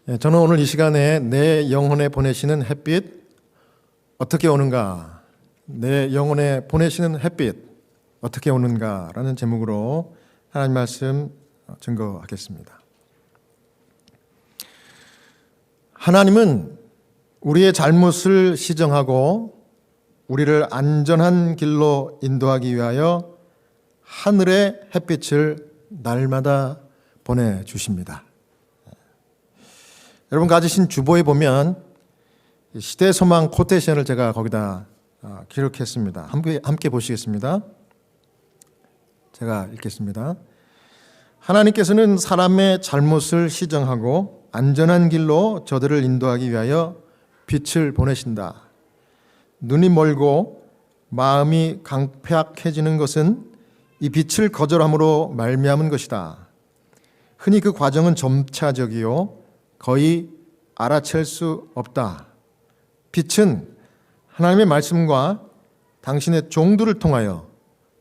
저는 오늘 이 시간에 내 영혼에 보내시는 햇빛 어떻게 오는가, 내 영혼에 보내시는 햇빛 어떻게 오는가라는 제목으로 하나님 말씀 증거하겠습니다. 하나님은 우리의 잘못을 시정하고 우리를 안전한 길로 인도하기 위하여 하늘의 햇빛을 날마다 보내주십니다. 여러분 가지신 주보에 보면 시대소망 코테이션을 제가 거기다 기록했습니다. 함께 보시겠습니다. 제가 읽겠습니다. 하나님께서는 사람의 잘못을 시정하고 안전한 길로 저들을 인도하기 위하여 빛을 보내신다. 눈이 멀고 마음이 강팍해지는 것은 이 빛을 거절함으로 말미암은 것이다. 흔히 그 과정은 점차적이요 거의 알아챌 수 없다. 빛은 하나님의 말씀과 당신의 종들을 통하여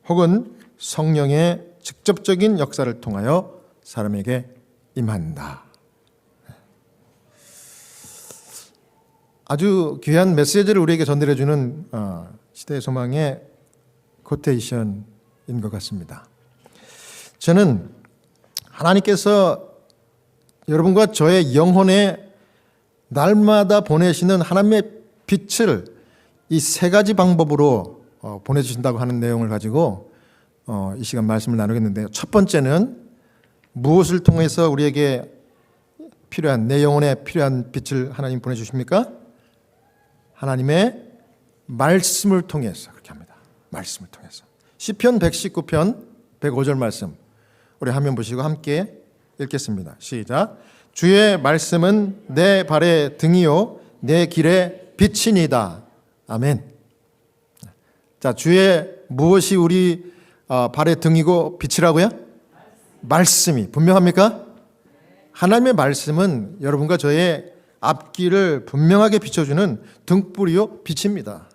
혹은 성령의 직접적인 역사를 통하여 사람에게 임한다. 아주 귀한 메시지를 우리에게 전달해주는 시대의 소망의 코테이션인 것 같습니다. 저는 하나님께서 여러분과 저의 영혼에 날마다 보내시는 하나님의 빛을 이 세 가지 방법으로 보내주신다고 하는 내용을 가지고 이 시간 말씀을 나누겠는데요. 첫 번째는 무엇을 통해서 우리에게 필요한, 내 영혼에 필요한 빛을 하나님 보내주십니까? 하나님의 말씀을 통해서 그렇게 합니다. 말씀을 통해서. 시편 119편 105절 말씀 우리 화면 보시고 함께 읽겠습니다. 시작. 주의 말씀은 내 발의 등이요 내 길의 빛이니다. 아멘. 자, 주의 무엇이 우리 발의 등이고 빛이라고요? 말씀이 분명합니까? 하나님의 말씀은 여러분과 저의 앞길을 분명하게 비춰주는 등불이요 빛입니다.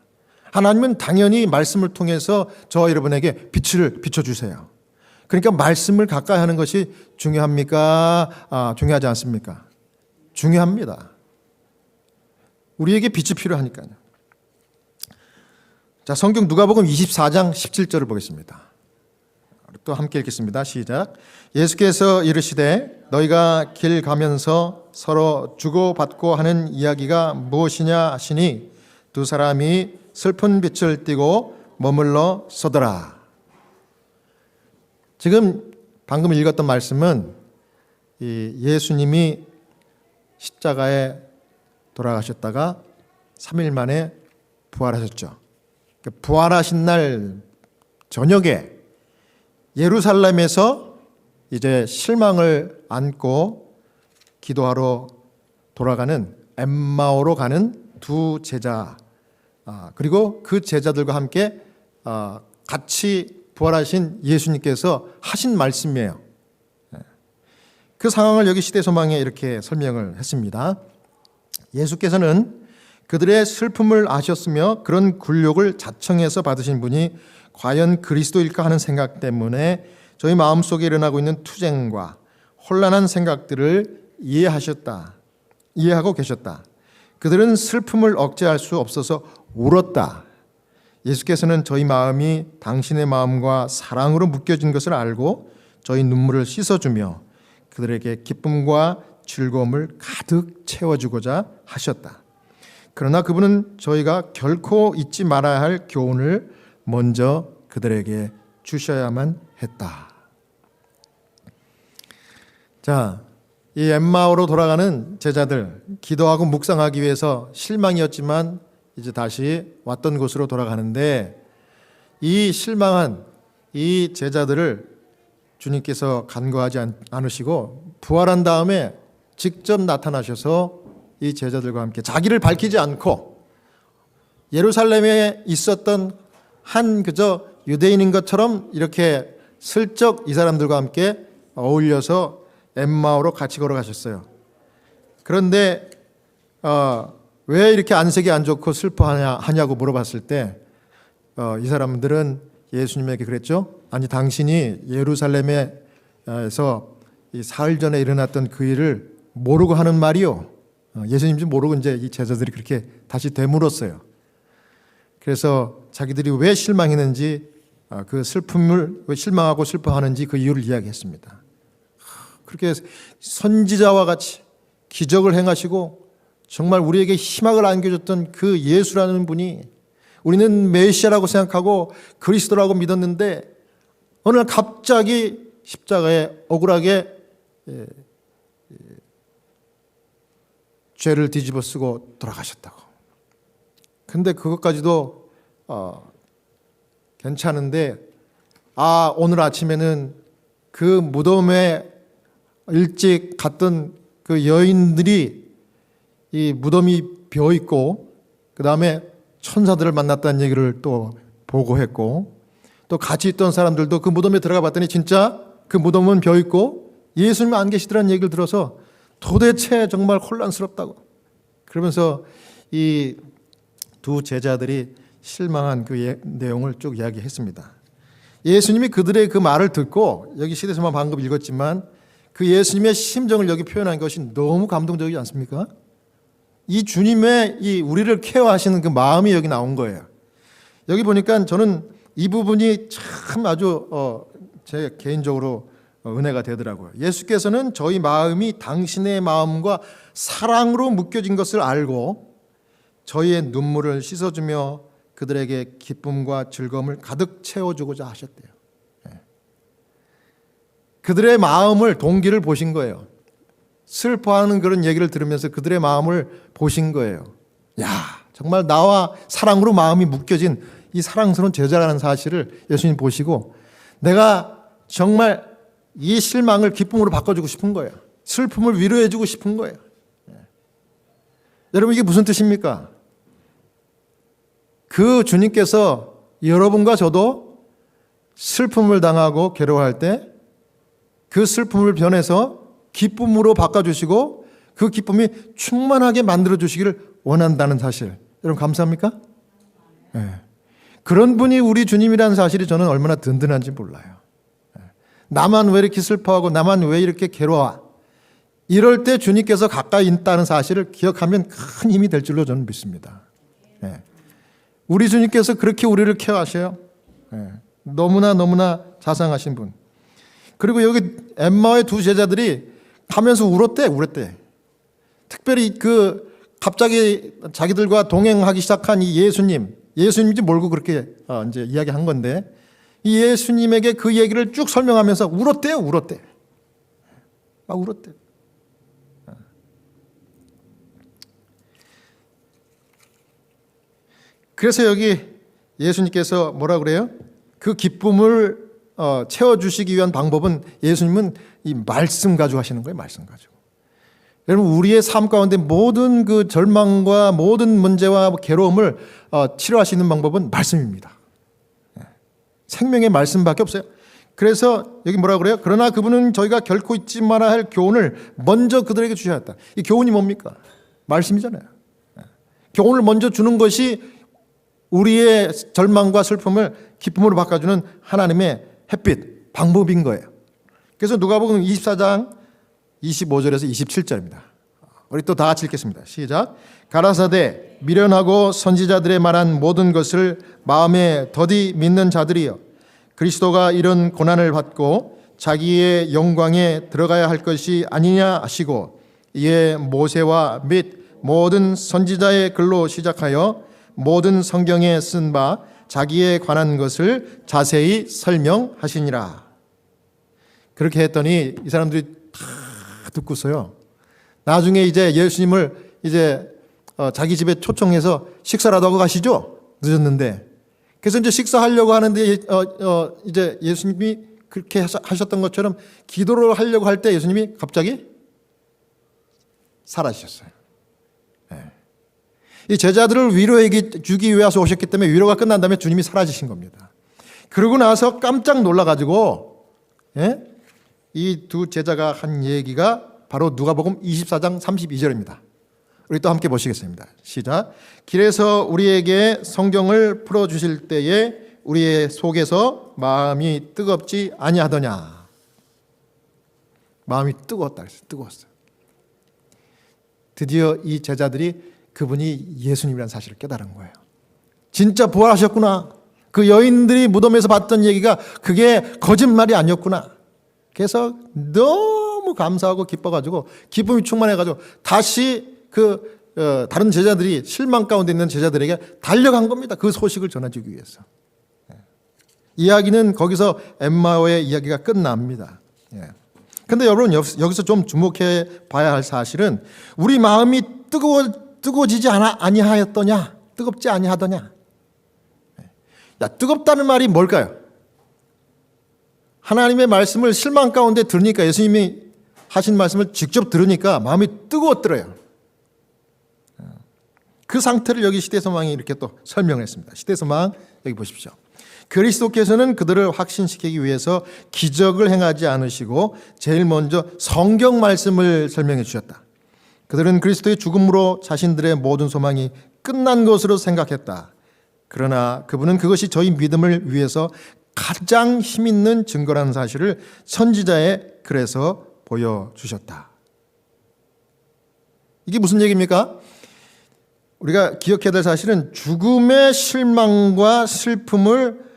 하나님은 당연히 말씀을 통해서 저 여러분에게 빛을 비춰주세요. 그러니까 말씀을 가까이 하는 것이 중요합니까? 중요하지 않습니까? 중요합니다. 우리에게 빛이 필요하니까요. 자, 성경 누가복음 24장 17절을 보겠습니다. 또 함께 읽겠습니다. 시작. 예수께서 이르시되 너희가 길 가면서 서로 주고받고 하는 이야기가 무엇이냐 하시니 두 사람이 슬픈 빛을 띠고 머물러 서더라. 지금 방금 읽었던 말씀은 예수님이 십자가에 돌아가셨다가 3일 만에 부활하셨죠. 부활하신 날 저녁에 예루살렘에서 이제 실망을 안고 기도하러 돌아가는 엠마오로 가는 두 제자, 그리고 그 제자들과 함께 같이 부활하신 예수님께서 하신 말씀이에요. 그 상황을 여기 시대소망에 이렇게 설명을 했습니다. 예수께서는 그들의 슬픔을 아셨으며 그런 굴욕을 자청해서 받으신 분이 과연 그리스도일까 하는 생각 때문에 저희 마음속에 일어나고 있는 투쟁과 혼란한 생각들을 이해하고 계셨다. 그들은 슬픔을 억제할 수 없어서 울었다. 예수께서는 저희 마음이 당신의 마음과 사랑으로 묶여진 것을 알고 저희 눈물을 씻어주며 그들에게 기쁨과 즐거움을 가득 채워주고자 하셨다. 그러나 그분은 저희가 결코 잊지 말아야 할 교훈을 먼저 그들에게 주셔야만 했다. 자, 이 엠마오로 돌아가는 제자들, 기도하고 묵상하기 위해서 실망이었지만 이제 다시 왔던 곳으로 돌아가는데 이 실망한 이 제자들을 주님께서 간과하지 않으시고 부활한 다음에 직접 나타나셔서 이 제자들과 함께 자기를 밝히지 않고 예루살렘에 있었던 한 그저 유대인인 것처럼 이렇게 슬쩍 이 사람들과 함께 어울려서 엠마오로 같이 걸어가셨어요. 그런데 왜 이렇게 안색이 안 좋고 슬퍼하냐고 물어봤을 때 이 사람들은 예수님에게 그랬죠. 아니 당신이 예루살렘에서 이 사흘 전에 일어났던 그 일을 모르고 하는 말이요. 예수님인지 모르고 이제 이 제자들이 그렇게 다시 되물었어요. 그래서 자기들이 왜 실망했는지, 그 슬픔을 왜 실망하고 슬퍼하는지 그 이유를 이야기했습니다. 그렇게 선지자와 같이 기적을 행하시고 정말 우리에게 희망을 안겨줬던 그 예수라는 분이, 우리는 메시아라고 생각하고 그리스도라고 믿었는데 어느 날 갑자기 십자가에 억울하게 죄를 뒤집어 쓰고 돌아가셨다고. 근데 그것까지도 괜찮은데, 오늘 아침에는 그 무덤에 일찍 갔던 그 여인들이 이 무덤이 비어 있고 그 다음에 천사들을 만났다는 얘기를 또 보고했고, 또 같이 있던 사람들도 그 무덤에 들어가 봤더니 진짜 그 무덤은 비어 있고 예수님 안 계시더라는 얘기를 들어서 도대체 정말 혼란스럽다고. 그러면서 이 두 제자들이 실망한 그 내용을 쭉 이야기했습니다. 예수님이 그들의 그 말을 듣고, 여기 시대서만 방금 읽었지만 그 예수님의 심정을 여기 표현한 것이 너무 감동적이지 않습니까? 이 주님의 이 우리를 케어하시는 그 마음이 여기 나온 거예요. 여기 보니까 저는 이 부분이 참 아주 제 개인적으로 은혜가 되더라고요. 예수께서는 저희 마음이 당신의 마음과 사랑으로 묶여진 것을 알고 저희의 눈물을 씻어주며 그들에게 기쁨과 즐거움을 가득 채워주고자 하셨대요. 그들의 마음을, 동기를 보신 거예요. 슬퍼하는 그런 얘기를 들으면서 그들의 마음을 보신 거예요. 야, 정말 나와 사랑으로 마음이 묶여진 이 사랑스러운 제자라는 사실을 예수님 보시고 내가 정말 이 실망을 기쁨으로 바꿔주고 싶은 거예요. 슬픔을 위로해주고 싶은 거예요. 여러분, 이게 무슨 뜻입니까? 그 주님께서 여러분과 저도 슬픔을 당하고 괴로워할 때 그 슬픔을 변해서 기쁨으로 바꿔주시고 그 기쁨이 충만하게 만들어주시기를 원한다는 사실, 여러분 감사합니까? 네. 그런 분이 우리 주님이라는 사실이 저는 얼마나 든든한지 몰라요. 나만 왜 이렇게 슬퍼하고 나만 왜 이렇게 괴로워, 이럴 때 주님께서 가까이 있다는 사실을 기억하면 큰 힘이 될 줄로 저는 믿습니다. 우리 주님께서 그렇게 우리를 케어하셔요. 너무나 자상하신 분. 그리고 여기 엠마오의 두 제자들이 가면서 울었대. 특별히 그 갑자기 자기들과 동행하기 시작한 이 예수님인지 몰고 그렇게 이제 이야기한 건데, 이 예수님에게 그 얘기를 쭉 설명하면서 울었대. 막 울었대. 그래서 여기 예수님께서 뭐라 그래요? 그 기쁨을 채워주시기 위한 방법은, 예수님은 이 말씀 가지고 하시는 거예요. 말씀 가지고. 여러분, 우리의 삶 가운데 모든 그 절망과 모든 문제와 괴로움을 치료하시는 방법은 말씀입니다. 생명의 말씀밖에 없어요. 그래서 여기 뭐라 그래요? 그러나 그분은 저희가 결코 잊지 말아야 할 교훈을 먼저 그들에게 주셨다. 이 교훈이 뭡니까? 말씀이잖아요. 교훈을 먼저 주는 것이 우리의 절망과 슬픔을 기쁨으로 바꿔주는 하나님의 햇빛, 방법인 거예요. 그래서 누가복음 24장 25절에서 27절입니다. 우리 또 다 같이 읽겠습니다. 시작. 가라사대 미련하고 선지자들의 말한 모든 것을 마음에 더디 믿는 자들이여, 그리스도가 이런 고난을 받고 자기의 영광에 들어가야 할 것이 아니냐 하시고, 이에 모세와 및 모든 선지자의 글로 시작하여 모든 성경에 쓴 바 자기에 관한 것을 자세히 설명하시니라. 그렇게 했더니 이 사람들이 다 듣고서요, 나중에 이제 예수님을 이제 자기 집에 초청해서 식사라도 하고 가시죠. 늦었는데. 그래서 이제 식사하려고 하는데 이제 예수님이 그렇게 하셨던 것처럼 기도를 하려고 할 때 예수님이 갑자기 사라지셨어요. 이 제자들을 위로해 주기 위해서 오셨기 때문에 위로가 끝난 다음에 주님이 사라지신 겁니다. 그러고 나서 깜짝 놀라가지고 이 두 제자가 한 얘기가 바로 누가복음 24장 32절입니다. 우리 또 함께 보시겠습니다. 시작. 길에서 우리에게 성경을 풀어주실 때에 우리의 속에서 마음이 뜨겁지 아니하더냐. 마음이 뜨거웠다 그랬어요. 뜨거웠어요. 드디어 이 제자들이 그분이 예수님이라는 사실을 깨달은 거예요. 진짜 부활하셨구나. 그 여인들이 무덤에서 봤던 얘기가 그게 거짓말이 아니었구나. 그래서 너무 감사하고 기뻐가지고 기쁨이 충만해가지고 다시 다른 제자들이 실망 가운데 있는 제자들에게 달려간 겁니다. 그 소식을 전해주기 위해서. 이야기는 거기서 엠마오의 이야기가 끝납니다. 그런데 여러분 여기서 좀 주목해 봐야 할 사실은 우리 마음이 뜨거워지지 아니하였더냐, 뜨겁지 아니하더냐. 뜨겁다는 말이 뭘까요? 하나님의 말씀을 실망 가운데 들으니까, 예수님이 하신 말씀을 직접 들으니까 마음이 뜨거웠더래요. 그 상태를 여기 시대소망이 이렇게 또 설명을 했습니다. 시대소망 여기 보십시오. 그리스도께서는 그들을 확신시키기 위해서 기적을 행하지 않으시고 제일 먼저 성경 말씀을 설명해 주셨다. 그들은 그리스도의 죽음으로 자신들의 모든 소망이 끝난 것으로 생각했다. 그러나 그분은 그것이 저희 믿음을 위해서 가장 힘있는 증거라는 사실을 선지자의 글에서 보여주셨다. 이게 무슨 얘기입니까? 우리가 기억해야 될 사실은 죽음의 실망과 슬픔을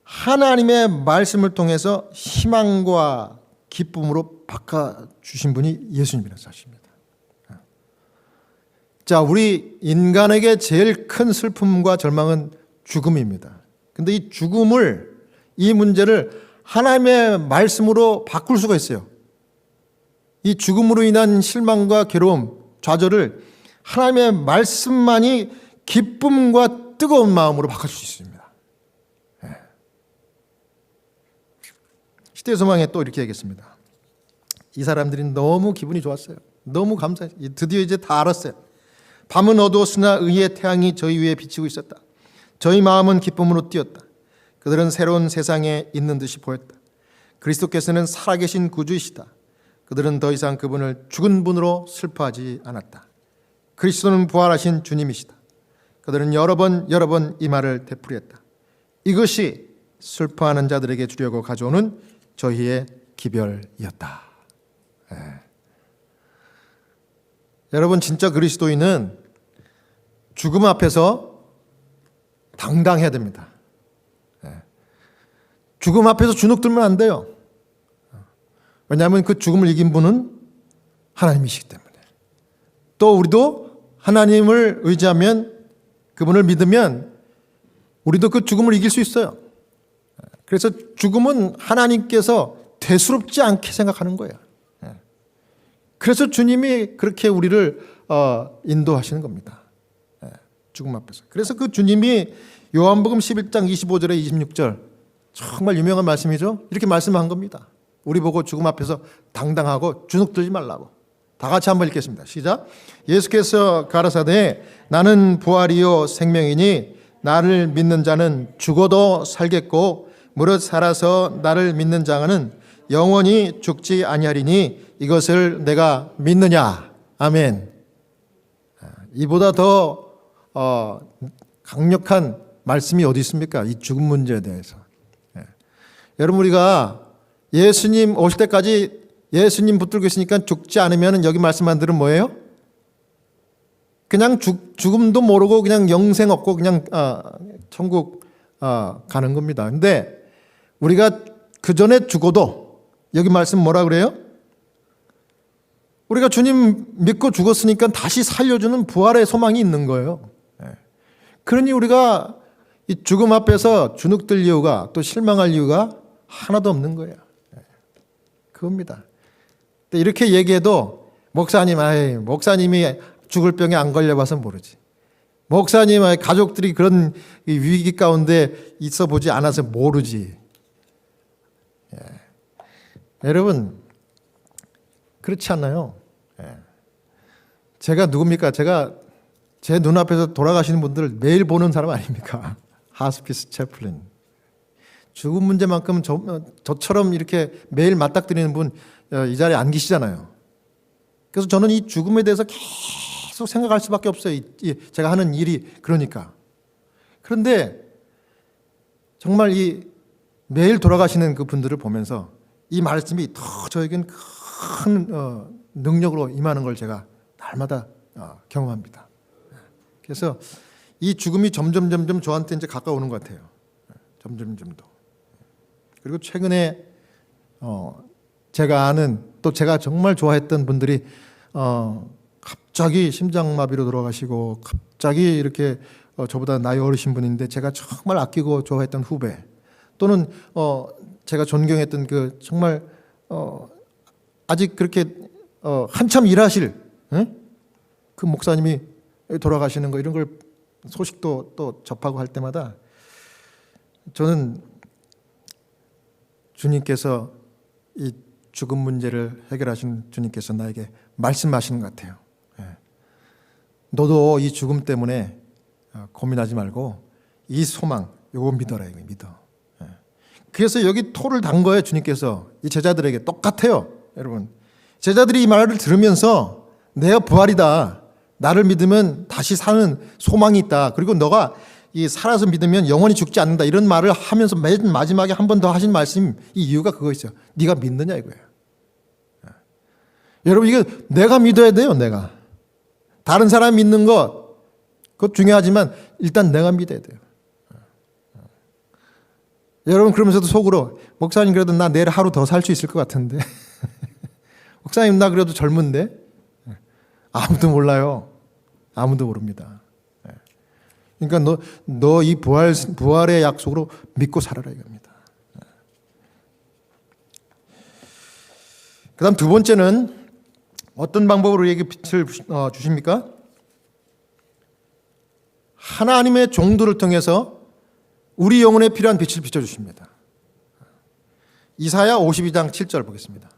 하나님의 말씀을 통해서 희망과 기쁨으로 바꿔주신 분이 예수님이라는 사실입니다. 자, 우리 인간에게 제일 큰 슬픔과 절망은 죽음입니다. 근데 이 문제를 하나님의 말씀으로 바꿀 수가 있어요. 이 죽음으로 인한 실망과 괴로움, 좌절을 하나님의 말씀만이 기쁨과 뜨거운 마음으로 바꿀 수 있습니다. 시대의 소망에 또 이렇게 얘기했습니다. 이 사람들이 너무 기분이 좋았어요. 너무 감사해요. 드디어 이제 다 알았어요. 밤은 어두웠으나 의의 태양이 저희 위에 비치고 있었다. 저희 마음은 기쁨으로 뛰었다. 그들은 새로운 세상에 있는 듯이 보였다. 그리스도께서는 살아계신 구주이시다. 그들은 더 이상 그분을 죽은 분으로 슬퍼하지 않았다. 그리스도는 부활하신 주님이시다. 그들은 여러 번 이 말을 되풀이했다. 이것이 슬퍼하는 자들에게 주려고 가져오는 저희의 기별이었다. 여러분, 진짜 그리스도인은 죽음 앞에서 당당해야 됩니다. 죽음 앞에서 주눅 들면 안 돼요. 왜냐하면 그 죽음을 이긴 분은 하나님이시기 때문에. 또 우리도 하나님을 의지하면, 그분을 믿으면 우리도 그 죽음을 이길 수 있어요. 그래서 죽음은 하나님께서 대수롭지 않게 생각하는 거예요. 그래서 주님이 그렇게 우리를 인도하시는 겁니다. 죽음 앞에서. 그래서 그 주님이 요한복음 11장 25절에 26절, 정말 유명한 말씀이죠. 이렇게 말씀한 겁니다. 우리 보고 죽음 앞에서 당당하고 주눅 들지 말라고. 다 같이 한번 읽겠습니다. 시작. 예수께서 가라사대 나는 부활이요 생명이니 나를 믿는 자는 죽어도 살겠고 무릇 살아서 나를 믿는 자는 영원히 죽지 아니하리니 이것을 내가 믿느냐. 아멘. 이보다 더 강력한 말씀이 어디 있습니까? 이 죽음 문제에 대해서. 여러분, 우리가 예수님 오실 때까지 예수님 붙들고 있으니까 죽지 않으면 여기 말씀한 들은 뭐예요? 그냥 죽음도 모르고 그냥 영생 없고 그냥 천국 가는 겁니다. 근데 우리가 그 전에 죽어도 여기 말씀 뭐라 그래요? 우리가 주님 믿고 죽었으니까 다시 살려주는 부활의 소망이 있는 거예요. 그러니 우리가 이 죽음 앞에서 주눅들 이유가, 또 실망할 이유가 하나도 없는 거예요. 그겁니다. 이렇게 얘기해도 목사님이 죽을 병에 안 걸려봐서 모르지. 목사님 가족들이 그런 위기 가운데 있어 보지 않아서 모르지. 여러분, 그렇지 않나요? 제가 누굽니까? 제가 제 눈앞에서 돌아가시는 분들을 매일 보는 사람 아닙니까? 하스피스 채플린. 죽음 문제만큼 저처럼 이렇게 매일 맞닥뜨리는 분 이 자리에 안 계시잖아요. 그래서 저는 이 죽음에 대해서 계속 생각할 수밖에 없어요. 제가 하는 일이 그러니까. 그런데 정말 이 매일 돌아가시는 그 분들을 보면서 이 말씀이 더 저에겐 큰 능력으로 임하는 걸 제가 날마다 경험합니다. 그래서 이 죽음이 점점 저한테 이제 가까우는 것 같아요. 점점 더. 그리고 최근에 제가 아는 또 제가 정말 좋아했던 분들이 갑자기 심장마비로 돌아가시고 갑자기 이렇게 저보다 나이 어리신 분인데 제가 정말 아끼고 좋아했던 후배 또는 제가 존경했던 그 정말 아직 그렇게 한참 일하실 그 목사님이 돌아가시는 거 이런 걸 소식도 또 접하고 할 때마다 저는 주님께서 이 죽음 문제를 해결하신 주님께서 나에게 말씀하시는 것 같아요. 너도 이 죽음 때문에 고민하지 말고 이 소망 요거 믿어라 이거 믿어. 그래서 여기 토를 단 거예요. 주님께서 이 제자들에게 똑같아요. 여러분 제자들이 이 말을 들으면서 내가 부활이다. 나를 믿으면 다시 사는 소망이 있다. 그리고 너가 이 살아서 믿으면 영원히 죽지 않는다. 이런 말을 하면서 맨 마지막에 한 번 더 하신 말씀 이 이유가 그거 있어요. 네가 믿느냐 이거예요. 여러분 이게 내가 믿어야 돼요. 내가 다른 사람 믿는 것 그것 중요하지만 일단 내가 믿어야 돼요. 여러분 그러면서도 속으로 목사님 그래도 나 내일 하루 더 살 수 있을 것 같은데 목사님 나 그래도 젊은데 아무도 몰라요. 아무도 모릅니다. 그러니까 너 이 부활의 약속으로 믿고 살아라 이겁니다. 그 다음 두 번째는 어떤 방법으로 우리에게 빛을 주십니까? 하나님의 종들을 통해서 우리 영혼에 필요한 빛을 비춰주십니다. 이사야 52장 7절 보겠습니다.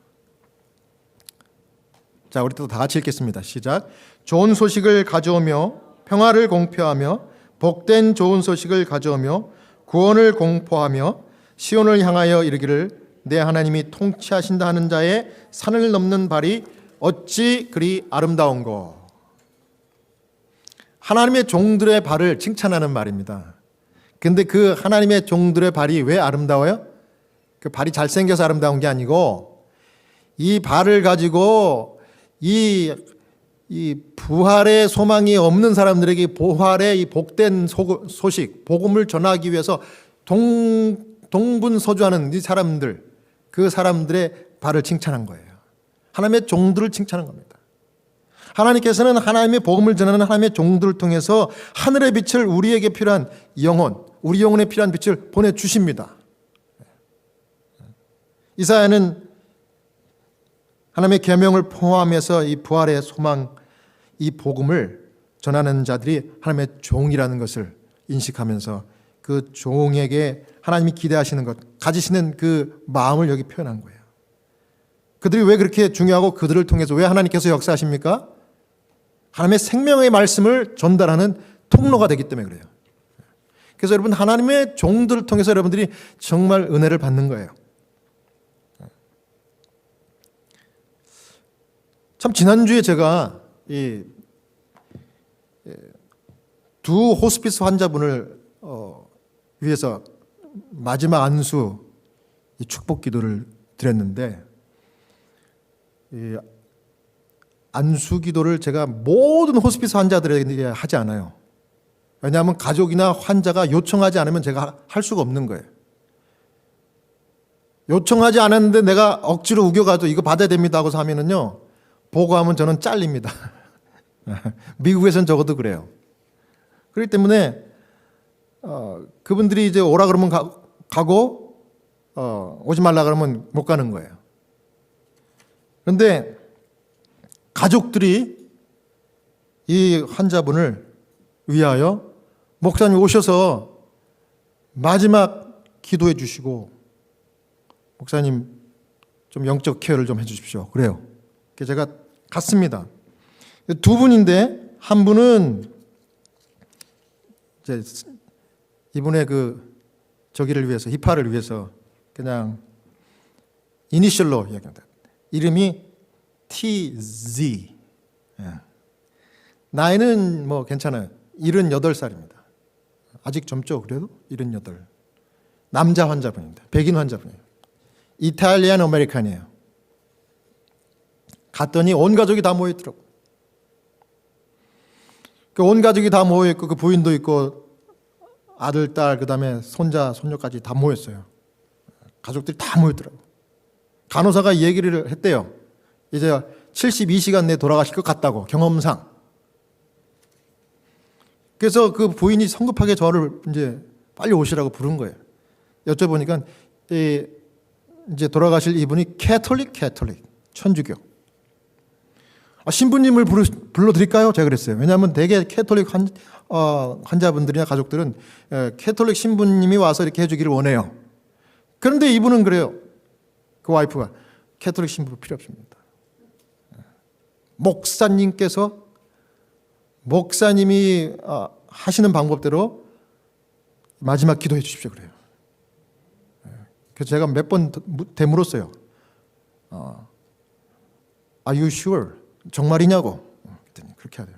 자, 우리 또 다 같이 읽겠습니다. 시작. 좋은 소식을 가져오며 평화를 공표하며 복된 좋은 소식을 가져오며 구원을 공포하며 시온을 향하여 이르기를 내 하나님이 통치하신다 하는 자의 산을 넘는 발이 어찌 그리 아름다운고. 하나님의 종들의 발을 칭찬하는 말입니다. 근데 그 하나님의 종들의 발이 왜 아름다워요? 그 발이 잘생겨서 아름다운 게 아니고 이 발을 가지고 이 부활의 소망이 없는 사람들에게 부활의 이 복된 소식, 복음을 전하기 위해서 동분서주하는 이 사람들, 그 사람들의 발을 칭찬한 거예요. 하나님의 종들을 칭찬한 겁니다. 하나님께서는 하나님의 복음을 전하는 하나님의 종들을 통해서 하늘의 빛을 우리에게 필요한 영혼, 우리 영혼에 필요한 빛을 보내주십니다. 이사야는 하나님의 계명을 포함해서 이 부활의 소망, 이 복음을 전하는 자들이 하나님의 종이라는 것을 인식하면서 그 종에게 하나님이 기대하시는 것, 가지시는 그 마음을 여기 표현한 거예요. 그들이 왜 그렇게 중요하고 그들을 통해서 왜 하나님께서 역사하십니까? 하나님의 생명의 말씀을 전달하는 통로가 되기 때문에 그래요. 그래서 여러분 하나님의 종들을 통해서 여러분들이 정말 은혜를 받는 거예요. 참 지난주에 제가 이 두 호스피스 환자분을 위해서 마지막 안수 축복 기도를 드렸는데 이 안수 기도를 제가 모든 호스피스 환자들에게 하지 않아요. 왜냐하면 가족이나 환자가 요청하지 않으면 제가 할 수가 없는 거예요. 요청하지 않았는데 내가 억지로 우겨가지고 이거 받아야 됩니다 하고서 하면은요 보고하면 저는 잘립니다. 미국에서는 적어도 그래요. 그렇기 때문에 그분들이 이제 오라 그러면 가고 오지 말라 그러면 못 가는 거예요. 그런데 가족들이 이 환자분을 위하여 목사님 오셔서 마지막 기도해 주시고 목사님 좀 영적 케어를 좀 해 주십시오. 그래요. 그래서 제가 갔습니다. 두 분인데 한 분은 이제 이분의 그 저기를 위해서 히파를 위해서 그냥 이니셜로 이야기합니다. 이름이 TZ. 나이는 뭐 괜찮아요. 78살입니다. 아직 젊죠. 그래도 78. 남자 환자분입니다. 백인 환자분이에요. 이탈리안 아메리칸이에요. 갔더니 온 가족이 다 모여있더라고. 온 가족이 다 모여 있고 그 부인도 있고 아들, 딸, 그다음에 손자, 손녀까지 다 모였어요. 가족들이 다 모였더라고. 간호사가 얘기를 했대요. 이제 72시간 내에 돌아가실 것 같다고, 경험상. 그래서 그 부인이 성급하게 저를 이제 빨리 오시라고 부른 거예요. 여쭤보니까 이제 돌아가실 이분이 캐톨릭, 천주교. 신부님을 불러드릴까요? 제가 그랬어요. 왜냐하면 대개 캐톨릭 환자분들이나 가족들은 캐톨릭 신부님이 와서 이렇게 해주기를 원해요. 그런데 이분은 그래요. 그 와이프가 캐톨릭 신부 필요 없습니다. 목사님이 하시는 방법대로 마지막 기도해 주십시오 그래요. 그래서 제가 몇 번 되물었어요. Are you sure? 정말이냐고. 그랬더니 그렇게 하래요.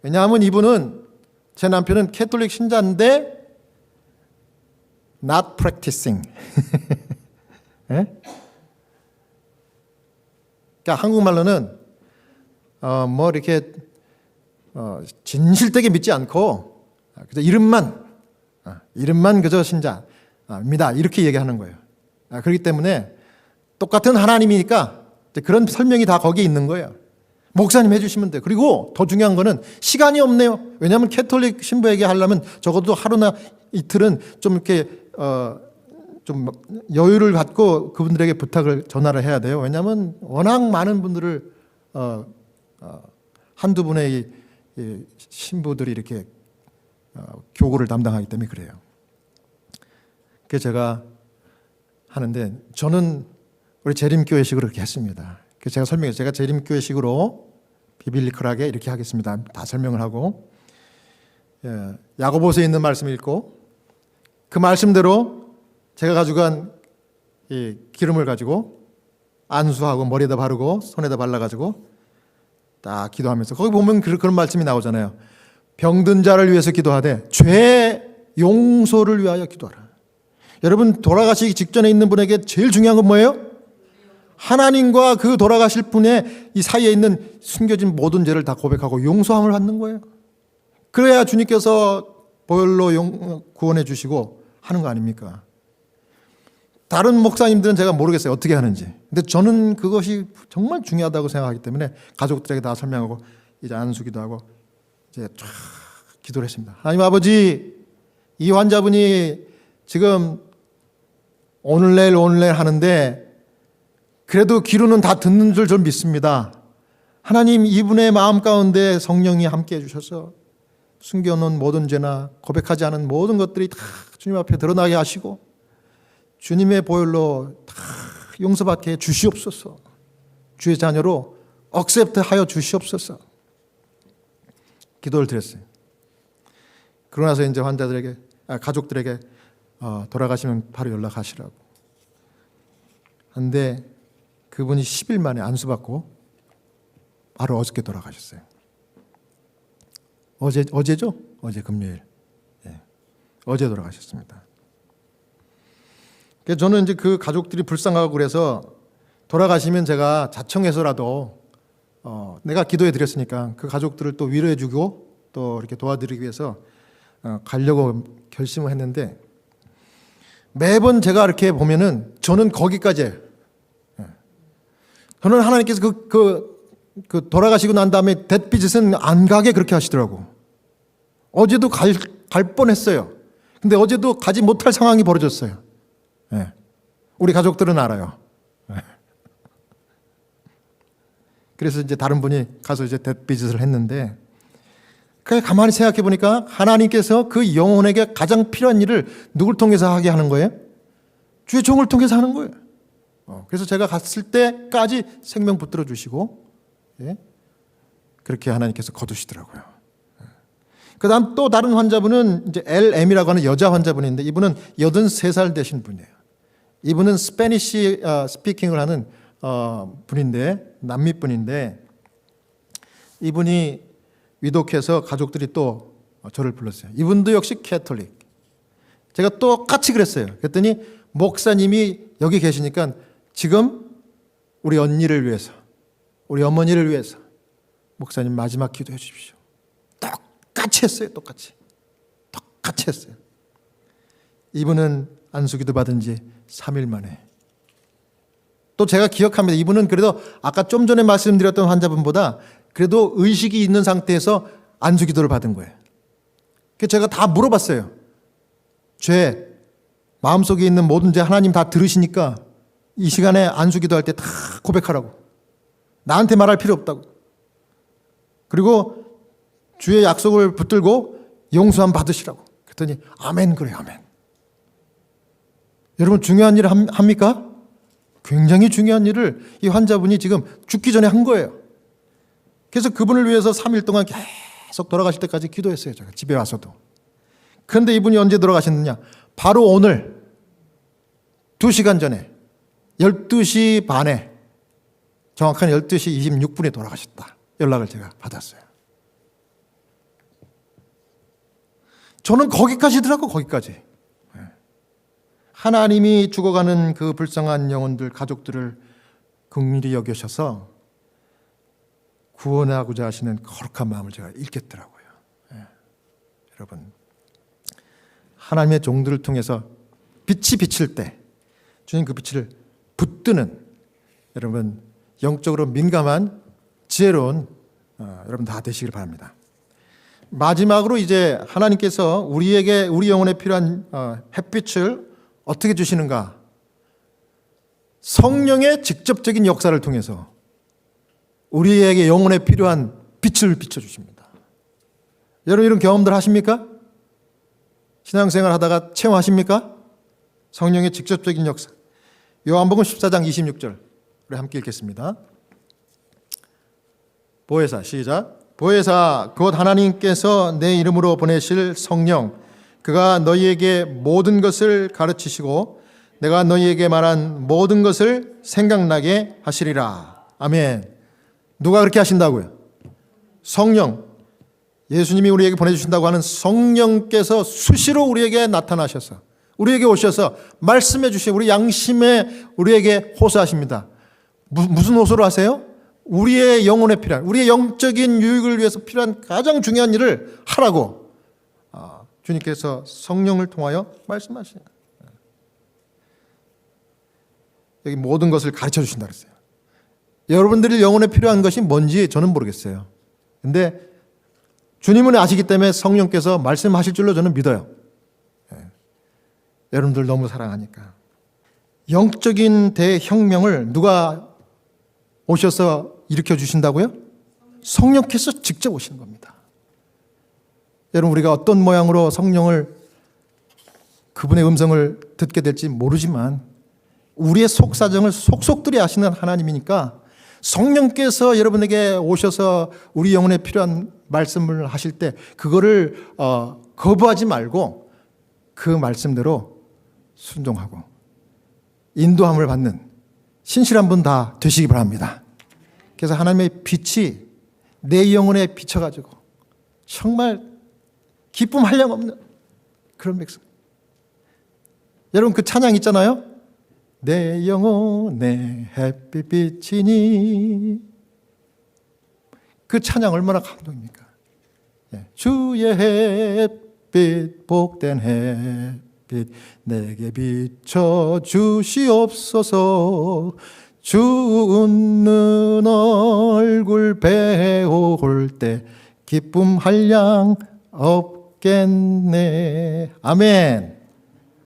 왜냐하면 이분은, 제 남편은 캐톨릭 신자인데 not practicing. 예? 그러니까 한국말로는 뭐 이렇게 진실되게 믿지 않고 그저 이름만 그저 신자입니다. 이렇게 얘기하는 거예요. 그렇기 때문에 똑같은 하나님이니까 그런 설명이 다 거기에 있는 거예요. 목사님 해주시면 돼요. 그리고 더 중요한 거는 시간이 없네요. 왜냐하면 캐톨릭 신부에게 하려면 적어도 하루나 이틀은 좀 이렇게 좀 여유를 갖고 그분들에게 부탁을 전화를 해야 돼요. 왜냐하면 워낙 많은 분들을 한두 분의 이 신부들이 이렇게 교구를 담당하기 때문에 그래요. 그래서 제가 하는데 저는 우리 재림교회식으로 그렇게 했습니다. 그래서 제가 설명해서 제가 재림교회식으로 비빌리컬하게 이렇게 하겠습니다. 다 설명을 하고 야고보서에 있는 말씀을 읽고 그 말씀대로 제가 가져간 이 기름을 가지고 안수하고 머리에다 바르고 손에다 발라가지고 딱 기도하면서 거기 보면 그런 말씀이 나오잖아요. 병든 자를 위해서 기도하되 죄 용서를 위하여 기도하라. 여러분 돌아가시기 직전에 있는 분에게 제일 중요한 건 뭐예요? 하나님과 그 돌아가실 분의 이 사이에 있는 숨겨진 모든 죄를 다 고백하고 용서함을 받는 거예요. 그래야 주님께서 보혈로 구원해 주시고 하는 거 아닙니까? 다른 목사님들은 제가 모르겠어요. 어떻게 하는지. 근데 저는 그것이 정말 중요하다고 생각하기 때문에 가족들에게 다 설명하고 이제 안수기도 하고 이제 쫙 기도를 했습니다. 하나님 아버지, 이 환자분이 지금 오늘 내일 하는데 그래도 기도는 다 듣는 줄 전 믿습니다. 하나님, 이분의 마음 가운데 성령이 함께 해주셔서 숨겨놓은 모든 죄나 고백하지 않은 모든 것들이 다 주님 앞에 드러나게 하시고 주님의 보혈로 다 용서받게 주시옵소서. 주의 자녀로 억셉트하여 주시옵소서. 기도를 드렸어요. 그러고 나서 이제 가족들에게 돌아가시면 바로 연락하시라고. 근데 그분이 10일 만에 안수받고 바로 어저께 돌아가셨어요. 어제죠? 어제 금요일. 네. 어제 돌아가셨습니다. 그래서 저는 이제 그 가족들이 불쌍하고 그래서 돌아가시면 제가 자청해서라도 내가 기도해 드렸으니까 그 가족들을 또 위로해 주고 또 이렇게 도와드리기 위해서 가려고 결심을 했는데 매번 제가 이렇게 보면은 저는 거기까지예요. 저는 하나님께서 그 돌아가시고 난 다음에 뎃비짓은 안 가게 그렇게 하시더라고. 어제도 갈 뻔했어요. 근데 어제도 가지 못할 상황이 벌어졌어요. 네. 우리 가족들은 알아요. 네. 그래서 이제 다른 분이 가서 이제 뎃비짓을 했는데 그냥 가만히 생각해 보니까 하나님께서 그 영혼에게 가장 필요한 일을 누굴 통해서 하게 하는 거예요? 주의 종을 통해서 하는 거예요. 그래서 제가 갔을 때까지 생명 붙들어 주시고 예? 그렇게 하나님께서 거두시더라고요. 그다음 또 다른 환자분은 이제 LM이라고 하는 여자 환자분인데 이분은 83살 되신 분이에요. 이분은 스페니시 스피킹을 하는 분인데 남미 분인데 이분이 위독해서 가족들이 또 저를 불렀어요. 이분도 역시 캐톨릭. 제가 똑같이 그랬어요. 그랬더니 목사님이 여기 계시니까 지금 우리 언니를 위해서, 우리 어머니를 위해서 목사님 마지막 기도해 주십시오. 똑같이 했어요. 똑같이 했어요. 이분은 안수기도 받은 지 3일 만에. 또 제가 기억합니다. 이분은 그래도 아까 좀 전에 말씀드렸던 환자분보다 그래도 의식이 있는 상태에서 안수기도를 받은 거예요. 그래서 제가 다 물어봤어요. 죄, 마음속에 있는 모든 죄 하나님 다 들으시니까 이 시간에 안수기도 할 때 다 고백하라고. 나한테 말할 필요 없다고. 그리고 주의 약속을 붙들고 용서함 받으시라고. 그랬더니 아멘 그래요. 아멘. 여러분 중요한 일을 합니까? 굉장히 중요한 일을 이 환자분이 지금 죽기 전에 한 거예요. 그래서 그분을 위해서 3일 동안 계속 돌아가실 때까지 기도했어요. 제가 집에 와서도. 그런데 이분이 언제 돌아가셨느냐? 바로 오늘 2시간 전에 12시 반에 정확한 12시 26분에 돌아가셨다. 연락을 제가 받았어요. 저는 거기까지더라고. 거기까지. 하나님이 죽어가는 그 불쌍한 영혼들, 가족들을 긍휼히 여기셔서 구원하고자 하시는 거룩한 마음을 제가 읽겠더라고요. 여러분, 하나님의 종들을 통해서 빛이 비칠 때 주님 그 빛을 붙드는 여러분 영적으로 민감한 지혜로운 여러분 다 되시길 바랍니다. 마지막으로 이제 하나님께서 우리에게 우리 영혼에 필요한 햇빛을 어떻게 주시는가? 성령의 직접적인 역사를 통해서 우리에게 영혼에 필요한 빛을 비춰주십니다. 여러분 이런 경험들 하십니까? 신앙생활 하다가 체험하십니까? 성령의 직접적인 역사. 요한복음 14장 26절 우리 함께 읽겠습니다. 보혜사 시작. 보혜사 곧 하나님께서 내 이름으로 보내실 성령 그가 너희에게 모든 것을 가르치시고 내가 너희에게 말한 모든 것을 생각나게 하시리라. 아멘. 누가 그렇게 하신다고요? 성령. 예수님이 우리에게 보내주신다고 하는 성령께서 수시로 우리에게 나타나셔서 우리에게 오셔서 말씀해 주시고 우리 양심에 우리에게 호소하십니다. 무슨 호소를 하세요? 우리의 영혼에 필요한 우리의 영적인 유익을 위해서 필요한 가장 중요한 일을 하라고 주님께서 성령을 통하여 말씀하시는 거예요. 여기 모든 것을 가르쳐 주신다 그랬어요. 여러분들이 영혼에 필요한 것이 뭔지 저는 모르겠어요. 근데 주님은 아시기 때문에 성령께서 말씀하실 줄로 저는 믿어요. 여러분들 너무 사랑하니까. 영적인 대혁명을 누가 오셔서 일으켜 주신다고요? 성령께서 직접 오시는 겁니다. 여러분 우리가 어떤 모양으로 성령을 그분의 음성을 듣게 될지 모르지만 우리의 속사정을 속속들이 아시는 하나님이니까 성령께서 여러분에게 오셔서 우리 영혼에 필요한 말씀을 하실 때 그거를 거부하지 말고 그 말씀대로 순종하고 인도함을 받는 신실한 분 다 되시기 바랍니다. 그래서 하나님의 빛이 내 영혼에 비춰가지고 정말 기쁨 한량없는 그런 백성. 여러분 그 찬양 있잖아요. 내 영혼에 햇빛 비치니 그 찬양 얼마나 감동입니까? 주의 햇빛 복된 햇빛 내게 비춰 주시옵소서. 주 웃는 얼굴 배울 때 기쁨 한량 없겠네. 아멘.